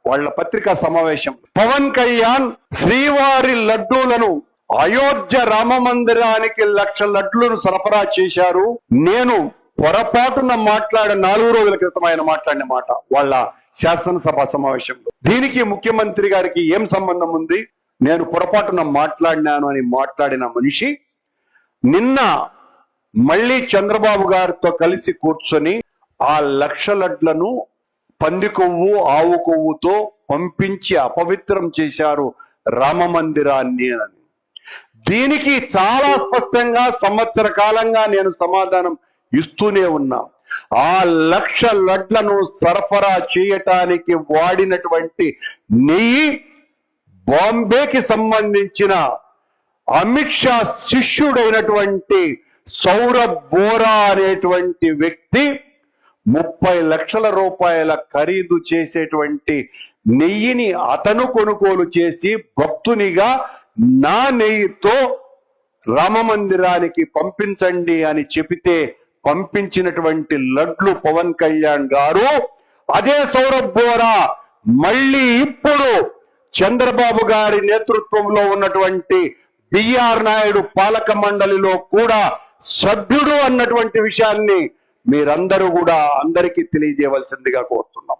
వాళ్ళ పత్రికా సమావేశం పవన్ కళ్యాణ్ శ్రీవారి లడ్డూలను అయోధ్య రామ మందిరానికి 1,00,000 లడ్డులను సరఫరా చేశారు. నేను పొరపాటున 4 రోజుల క్రితం ఆయన మాట్లాడిన మాట వాళ్ళ శాసనసభ సమావేశంలో. దీనికి ముఖ్యమంత్రి గారికి ఏం సంబంధం ఉంది? నేను పొరపాటున మాట్లాడినాను అని మాట్లాడిన మనిషి నిన్న మళ్ళీ చంద్రబాబు గారితో కలిసి కూర్చొని ఆ 1,00,000 లడ్లను పంది కొవ్వు ఆవు కొవ్వుతో పంపించి అపవిత్రం చేశారు రామ మందిరాన్ని అని. దీనికి చాలా స్పష్టంగా సంవత్సర కాలంగా నేను సమాధానం ఇస్తూనే ఉన్నా. ఆ 1,00,000 లడ్లను సరఫరా చేయటానికి వాడినటువంటి నెయ్యి బాంబేకి సంబంధించిన అమిత్ షా శిష్యుడైనటువంటి సౌరభ్ బోరా అనేటువంటి వ్యక్తి 30 లక్షల రూపాయల ఖరీదు చేసేటువంటి నెయ్యిని అతను కొనుగోలు చేసి భక్తునిగా నా నెయ్యితో రామ మందిరానికి పంపించండి అని చెబితే పంపించినటువంటి లడ్లు పవన్ కళ్యాణ్ గారు. అదే సౌరభ్ బోరా మళ్ళీ ఇప్పుడు చంద్రబాబు గారి నేతృత్వంలో ఉన్నటువంటి బిఆర్ నాయుడు పాలక మండలిలో కూడా సభ్యుడు అన్నటువంటి విషయాన్ని మీరందరూ కూడా అందరికీ తెలియజేయవలసిందిగా కోరుతున్నాం.